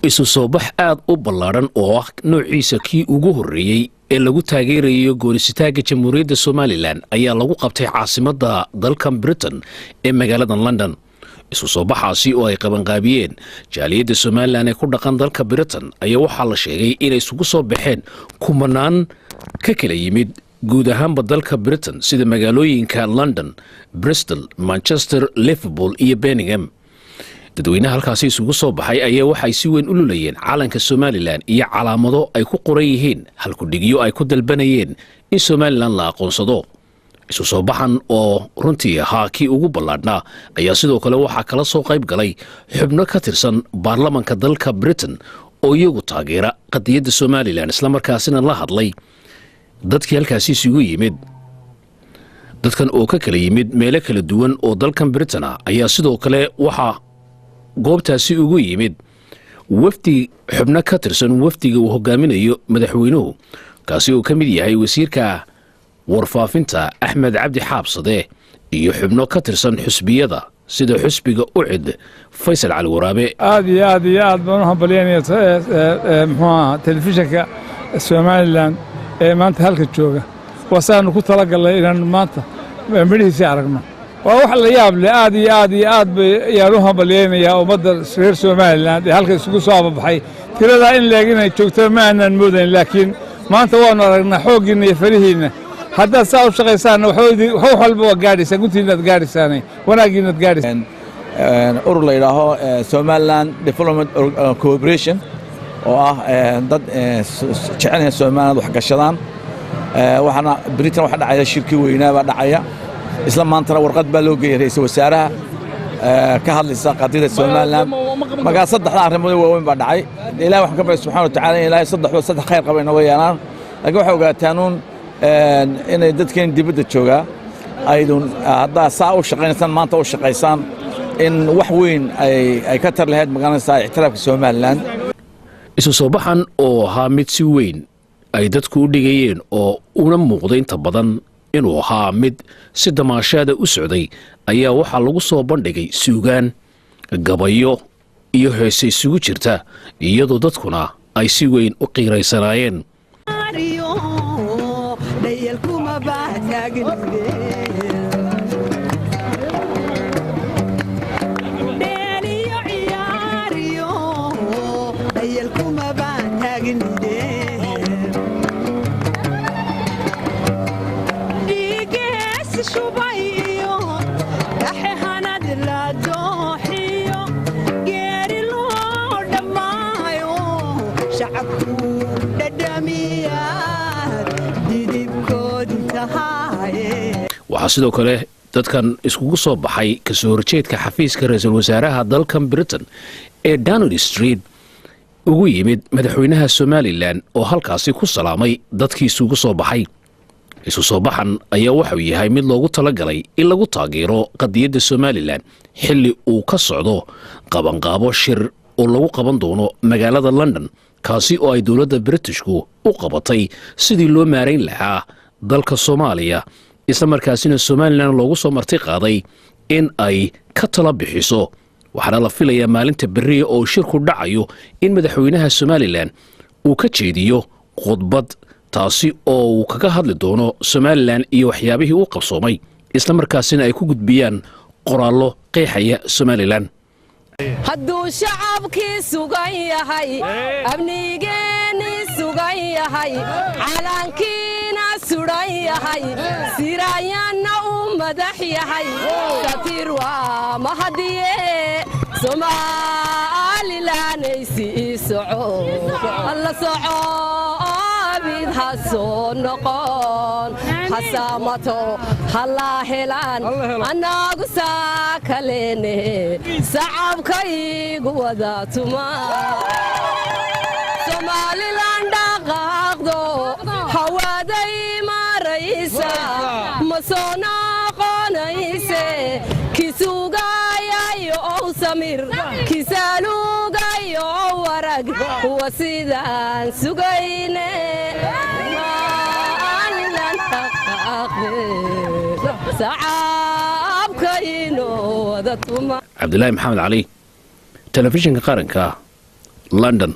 isu soo bax aad u ballaaran oo ah noociisa kii ugu horreeyey ee lagu taageerayo goonisitaanka jamhuuriyadda Somaliland ayaa lagu qabtay caasimadda dalka Britain ee magaalada London. isu soo baxaasi oo ay qabanqaabiyeen jaaliyadda Somaliland ee ku dhaqan dalka Britain ayaa waxaa la sheegay inay isugu soo baxeen kumanaan ka kala yimid guud ahaanba dalka Britain sida magaalooyinka London, Bristol, Manchester, Liverpool iyo Birmingham. dadweynaha halkaasi isugu soo baxay ayaa waxay si weyn u lulayeen calanka Somaliland iyo calaamado ay ku qoran yihiin halku dhigyo ay ku dalbanayeen in Somaliland la aqoonsado. isu soo baxan oo runtii ahaa kii ugu ballaadhnaa ayaa sidoo kale waxaa kala soo qayb galay xubno ka tirsan baarlamanka dalka Britain oo iyagu taageera qadiyadda Somaliland isla markaasina la hadlay dadkii halkaasi isugu yimid. dadkan oo ka kala yimid meelo kala duwan oo dalkan Britain ayaa sidoo kale waxaa goobtaasi ugu yimid wafdi xubno ka tirsan wafdiga uu hogaaminayo madaxweynuhu kaasi oo ka mid yahay wasiirka warfaafinta Axmed Cabdi Xaabsade iyo xubno ka tirsan xusbiyada sida xusbiga UCID Faysal Cali Waraabe. aad baan u hambalyeynaa telefishinka Somaliland ee maanta halka jooga wasaanu ku talagalay inaan maanta midhiisa aragno. waa wax la yaab leh aad ayaan u hambalyeynayaa ummadda reer Somaliland ee halka isugu soo ababaxay. tirada in leeginay joogto ma aanan moodayn, laakiin maanta waanu aragnaa xooggiina iyo farihiina. haddaad saa u shaqaysaan wax walba waa gaadhaysaa, guntiinaad gaadhaysaan, wanaaggiinaad gaadhaysaan. urur la yidhaaho Somaliland Development Cooperation oo ah dad jecelaya Somaliland wax gashadaan. waxaana Britain waxa dhacaya shirki weynaa baa dhacaya. isla maantana warqad baa loo geeyay ra'iisul wasaaraha ka hadlaysa qadiyada Somaliland. magaa saddex arrimood waaweyn baa dhacay. ilaahay waxaan ka baryay subxaanahu wa ta'aala ilaahay saddex khayr qabayna weeyaan. laakiin waxa ogaataan inay dadkeen dibadda jooga aydan hadda saa u shaqaynaysan maanta u shaqaysaan in wax weyn ay ka tar lahayd magaalada ixtiraafka Somaliland. isu soo baxan oo ahaa mid si weyn ay dadku u dhigayeen oo una muuqday inta badan inuu ahaa mid si damaashaada u socday ayaa waxaa lagu soo bandhigay suugaan, gabayo iyo heese isugu jirta iyadoo dadkuna ay si weyn u qiiraysanaayeen. waxaa sidoo kale dadkan iskugu soo baxay ka soo horjeedka xafiiska ra'iisul wasaaraha dalkan Britain ee Downing Street ugu yimid madaxweynaha Somaliland oo halkaasi ku salaamay dadkii isugu soo baxay. isu soo baxan ayaa waxa uu yahay mid loogu talagalay in lagu taageero qadiyadda Somaliland xilli uu ka socdo qabanqaabo shir oo lagu qaban doono magaalada London kaasi oo ay dowladda Britishku u qabatay sidii loo maareyn lahaa dalka Soomaaliya isla markaasina Somaliland loogu soo marti qaaday in ay ka tala bixiso. waxaana la filayaa maalinta berriya oo shirku dhacayo in madaxweynaha Somaliland uu ka jeediyo khudbad taasi oo uu kaga hadli doono Somaliland iyo waxyaabihii uu qabsoomay isla markaasina ay ku gudbiyaan qoraallo qeexaya Somaliland. hadduu shacabkii sugan yahay amnigeeni sugan yahay calankiina suran yahay siraayana uu madax yahay satir waa mahadiye Somaliland sii soco alla soco mid hasoo noqon حسامته هلا هلان أنا قصا كليني صعب كي قوذاتما سومالي لاندا غاقدو حوادي ما رئيسا مسونا قونيسي كيسوغا يو سمير كيسالوغا يو ورق وسيدان سوغيني عبد الله محمد علي تلفزيون قارنكا london.